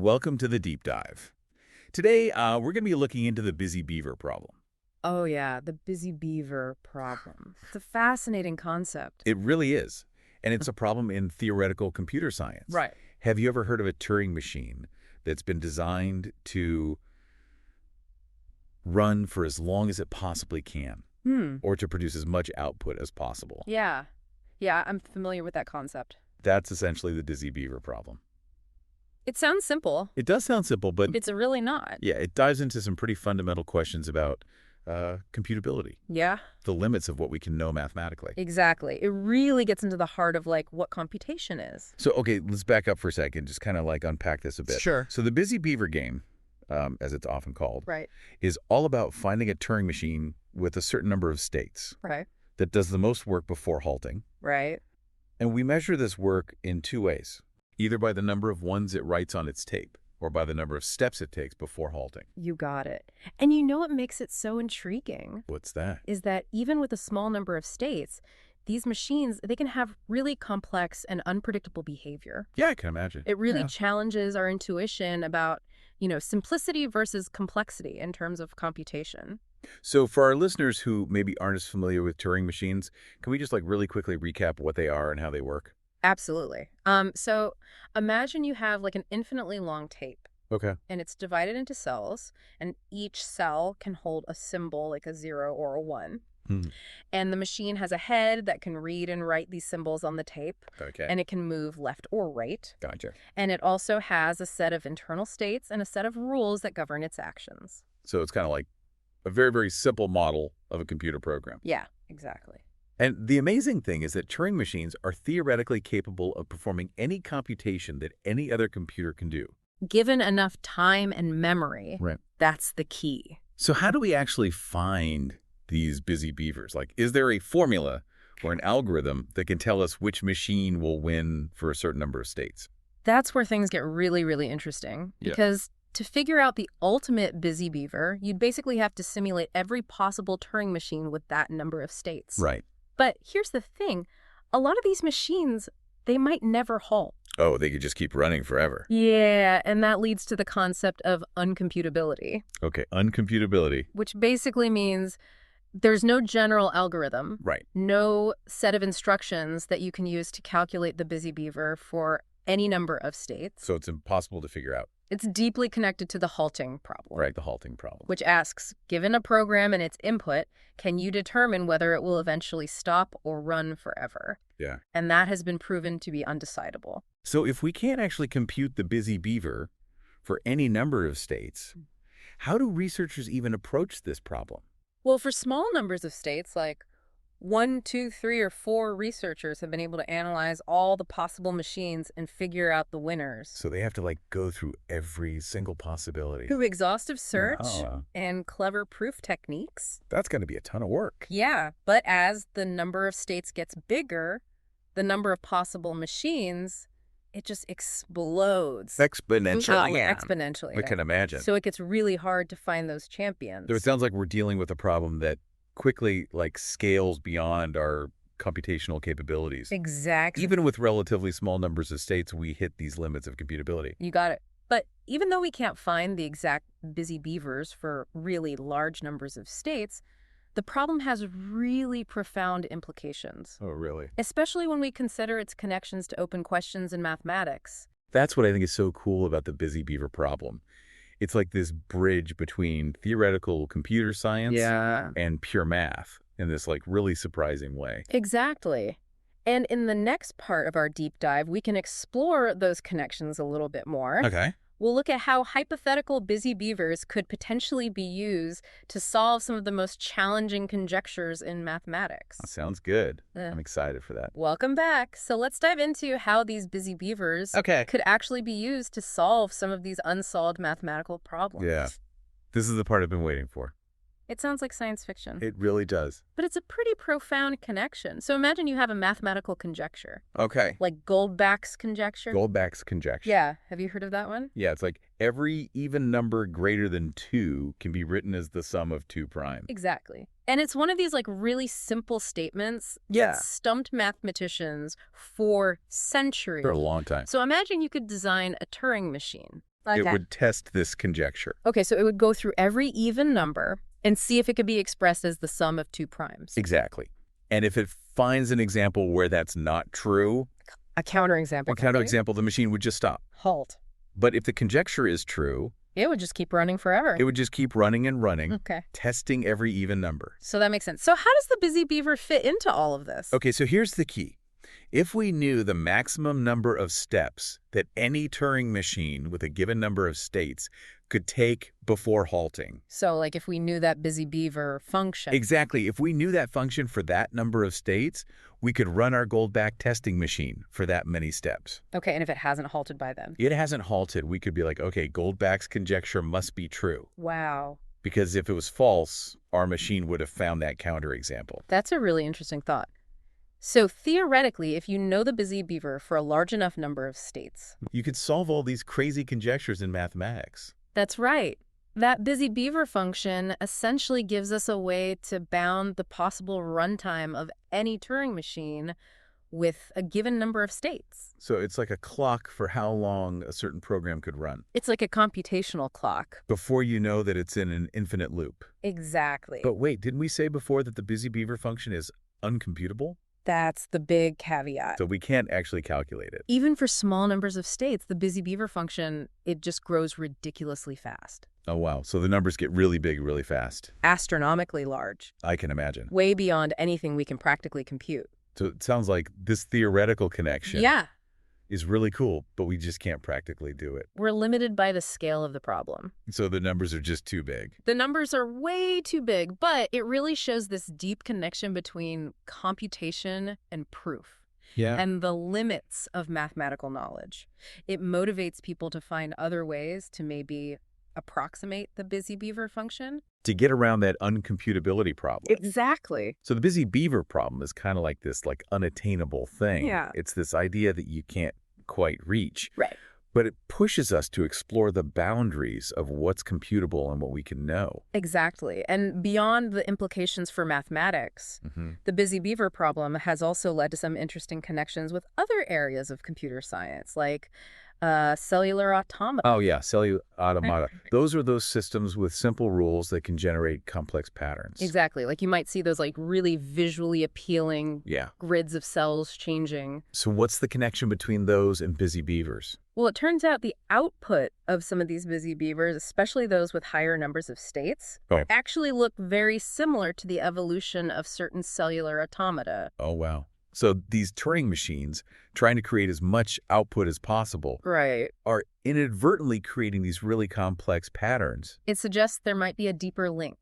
Welcome to the deep dive. Today, we're going to be looking into the Busy Beaver problem. Oh yeah, the Busy Beaver problem. It's a fascinating concept. It really is, and it's a problem in theoretical computer science. Right. Have you ever heard of a Turing machine that's been designed to run for as long as it possibly can, or to produce as much output as possible? Yeah. Yeah, I'm familiar with that concept. That's essentially the Busy Beaver problem. It sounds simple. It does sound simple, but It's really not. yeah, it dives into some pretty fundamental questions about computability, Yeah, the limits of what we can know mathematically. exactly. It really gets into the heart of like what computation is. So, okay, let's back up for a second, just kind of like unpack this a bit. Sure. So the Busy Beaver game, as it's often called, Right. is all about finding a Turing machine with a certain number of states Right. that does the most work before halting. Right. And we measure this work in two ways, either by the number of ones it writes on its tape or by the number of steps it takes before halting. You got it. And you know what makes it so intriguing What's that? is that even with a small number of states, these machines, they can have really complex and unpredictable behavior. Yeah, I can imagine. It really Yeah. challenges our intuition about, simplicity versus complexity in terms of computation. So for our listeners who maybe aren't as familiar with Turing machines, can we just like really quickly recap what they are and how they work? Absolutely. So imagine you have like an infinitely long tape Okay. and it's divided into cells, and each cell can hold a symbol like a 0 or a 1. Hmm. And the machine has a head that can read and write these symbols on the tape, Okay. and it can move left or right. Gotcha. And it also has a set of internal states and a set of rules that govern its actions. So it's kind of like a very, very simple model of a computer program. Yeah, exactly. And the amazing thing is that Turing machines are theoretically capable of performing any computation that any other computer can do. Given enough time and memory, Right. that's the key. So how do we actually find these busy beavers? Like, is there a formula or an algorithm that can tell us which machine will win for a certain number of states? That's where things get really, really interesting. Yeah. Because to figure out the ultimate Busy Beaver, you'd basically have to simulate every possible Turing machine with that number of states. Right. But here's the thing. A lot of these machines, they might never halt. Oh, they could just keep running forever. Yeah, and that leads to the concept of uncomputability, Okay, uncomputability. which basically means there's no general algorithm, Right. no set of instructions that you can use to calculate the Busy Beaver for any number of states. So it's impossible to figure out. It's deeply connected to the halting problem, Right, the halting problem. which asks, given a program and its input, can you determine whether it will eventually stop or run forever? Yeah. And that has been proven to be undecidable. So if we can't actually compute the Busy Beaver for any number of states, how do researchers even approach this problem? Well, for small numbers of states, like 1, 2, 3, or 4 researchers have been able to analyze all the possible machines and figure out the winners. So they have to like go through every single possibility. Through exhaustive search Oh, and clever proof techniques. that's going to be a ton of work. Yeah, but as the number of states gets bigger, the number of possible machines, it just explodes. Exponentially. Exponentially. I can imagine. So it gets really hard to find those champions. So it sounds like we're dealing with a problem that quickly like scales beyond our computational capabilities. Exactly. Even with relatively small numbers of states, we hit these limits of computability. You got it. But even though we can't find the exact Busy Beavers for really large numbers of states, the problem has really profound implications, Oh, really? especially when we consider its connections to open questions in mathematics. That's what I think is so cool about the Busy Beaver problem. It's like this bridge between theoretical computer science and pure math in this like really surprising way. Exactly. And in the next part of our deep dive, we can explore those connections a little bit more. Okay. We'll look at how hypothetical Busy Beavers could potentially be used to solve some of the most challenging conjectures in mathematics. Sounds good. Yeah. I'm excited for that. Welcome back. So let's dive into how these Busy Beavers Okay. could actually be used to solve some of these unsolved mathematical problems. Yeah. This is the part I've been waiting for. It sounds like science fiction, It really does. but it's a pretty profound connection. So imagine you have a mathematical conjecture, Okay. like Goldbach's conjecture. Goldbach's conjecture. Yeah, have you heard of that one? Yeah, it's like every even number greater than 2 can be written as the sum of 2 prime. Exactly. And it's one of these like really simple statements Yeah. that stumped mathematicians for centuries. For a long time. So imagine you could design a Turing machine. It would test this conjecture. Okay, so it would go through every even number and see if it could be expressed as the sum of two primes. Exactly. And if it finds an example where that's not true, a counterexample. The machine would just stop. Halt. But if the conjecture is true, it would just keep running forever. It would just keep running and running, testing every even number. So that makes sense. So how does the Busy Beaver fit into all of this? Okay, so here's the key. If we knew the maximum number of steps that any Turing machine with a given number of states could take before halting. So like if we knew that Busy Beaver function. Exactly. If we knew that function for that number of states, we could run our Goldbach testing machine for that many steps. Okay, and if it hasn't halted by then? It hasn't halted. We could be like, okay, Goldbach's conjecture must be true. Wow. Because if it was false, our machine would have found that counterexample. That's a really interesting thought. So theoretically, if you know the Busy Beaver for a large enough number of states, you could solve all these crazy conjectures in mathematics. That's right. That Busy Beaver function essentially gives us a way to bound the possible runtime of any Turing machine with a given number of states. So it's like a clock for how long a certain program could run. It's like a computational clock. Before you know that it's in an infinite loop. Exactly. But wait, didn't we say before that the Busy Beaver function is uncomputable? That's the big caveat. So we can't actually calculate it. Even for small numbers of states, the Busy Beaver function, it just grows ridiculously fast. Oh, wow. So the numbers get really big really fast. Astronomically large. I can imagine. Way beyond anything we can practically compute. So it sounds like this theoretical connection is really cool, but we just can't practically do it. We're limited by the scale of the problem. So the numbers are just too big. The numbers are way too big, but it really shows this deep connection between computation and proof. And the limits of mathematical knowledge. It motivates people to find other ways to maybe approximate the Busy Beaver function. To get around that uncomputability problem. Exactly. So the Busy Beaver problem is kind of like this unattainable thing. Yeah. It's this idea that you can't quite reach. Right. But it pushes us to explore the boundaries of what's computable and what we can know. Exactly. And beyond the implications for mathematics, the Busy Beaver problem has also led to some interesting connections with other areas of computer science, like cellular automata. Oh, yeah, cellular automata. Those are those systems with simple rules that can generate complex patterns. Exactly. Like you might see those really visually appealing grids of cells changing. So what's the connection between those and Busy Beavers? Well, it turns out the output of some of these Busy Beavers, especially those with higher numbers of states, actually look very similar to the evolution of certain cellular automata. Oh, wow. So these Turing machines, trying to create as much output as possible, are inadvertently creating these really complex patterns. It suggests there might be a deeper link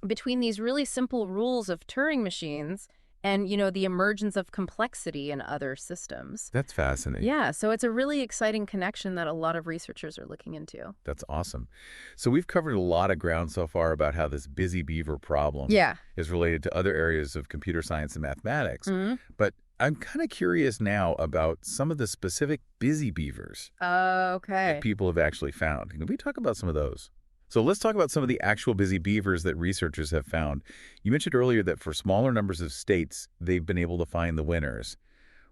between these really simple rules of Turing machines and, the emergence of complexity in other systems. That's fascinating. Yeah, so it's a really exciting connection that a lot of researchers are looking into. That's awesome. So we've covered a lot of ground so far about how this Busy Beaver problem is related to other areas of computer science and mathematics. But I'm kind of curious now about some of the specific Busy Beavers that people have actually found. Can we talk about some of those? So let's talk about some of the actual Busy Beavers that researchers have found. You mentioned earlier that for smaller numbers of states, they've been able to find the winners.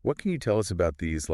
What can you tell us about these,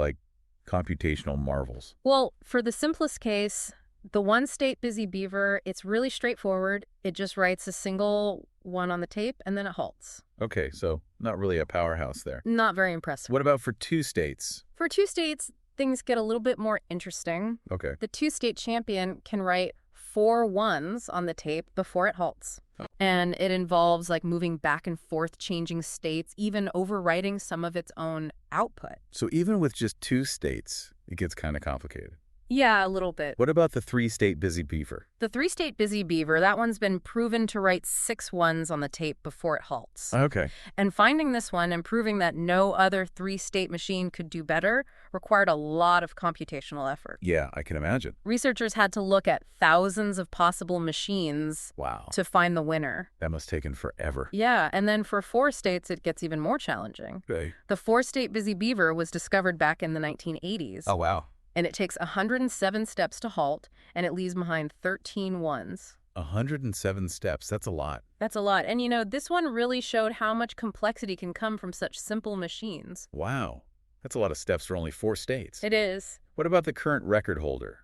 computational marvels? Well, for the simplest case, the one-state Busy Beaver, it's really straightforward. It just writes a single one on the tape, and then it halts. Okay, so not really a powerhouse there. Not very impressive. What about for two states? For two states, things get a little bit more interesting. Okay. The two-state champion can write 4 ones on the tape before it halts. And it involves moving back and forth, changing states, even overwriting some of its own output. So even with just two states, it gets kind of complicated. Yeah, a little bit. What about the three-state Busy Beaver? The three-state Busy Beaver, that one's been proven to write 6 ones on the tape before it halts. Okay. And finding this one and proving that no other three-state machine could do better required a lot of computational effort. Yeah, I can imagine. Researchers had to look at thousands of possible machines to find the winner. That must have taken forever. Yeah, and then for 4 states, it gets even more challenging. Okay. The 4-state Busy Beaver was discovered back in the 1980s. Oh, wow. And it takes 107 steps to halt, and it leaves behind 13 ones. 107 steps. That's a lot. That's a lot. And, this one really showed how much complexity can come from such simple machines. Wow. That's a lot of steps for only 4 states. It is. What about the current record holder,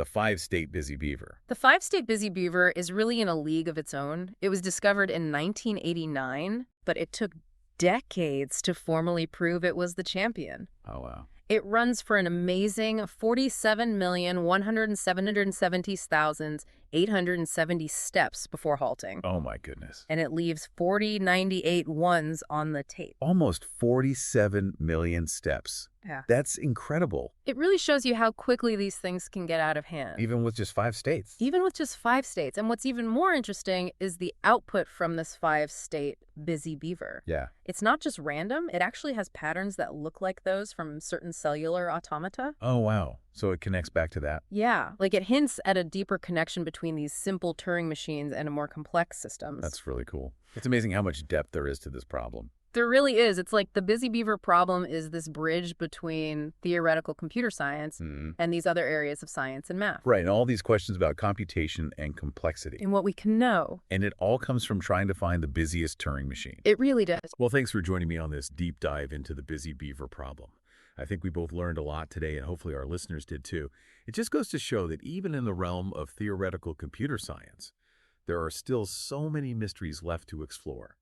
the five-state Busy Beaver. The five-state Busy Beaver is really in a league of its own. It was discovered in 1989, but it took decades to formally prove it was the champion. Oh, wow. It runs for an amazing 47,170,870 steps before halting. Oh, my goodness. And it leaves 4098 ones on the tape. Almost 47 million steps. Yeah. That's incredible. It really shows you how quickly these things can get out of hand. Even with just 5 states. Even with just 5 states. And what's even more interesting is the output from this 5-state Busy Beaver. Yeah. It's not just random. It actually has patterns that look like those from certain cellular automata. Oh, wow. So it connects back to that? Yeah. Like it hints at a deeper connection between these simple Turing machines and a more complex systems. That's really cool. It's amazing how much depth there is to this problem. There really is. It's like the Busy Beaver problem is this bridge between theoretical computer science and these other areas of science and math. Right, and all these questions about computation and complexity. And what we can know. And it all comes from trying to find the busiest Turing machine. It really does. Well, thanks for joining me on this deep dive into the Busy Beaver problem. I think we both learned a lot today, and hopefully our listeners did too. It just goes to show that even in the realm of theoretical computer science, there are still so many mysteries left to explore.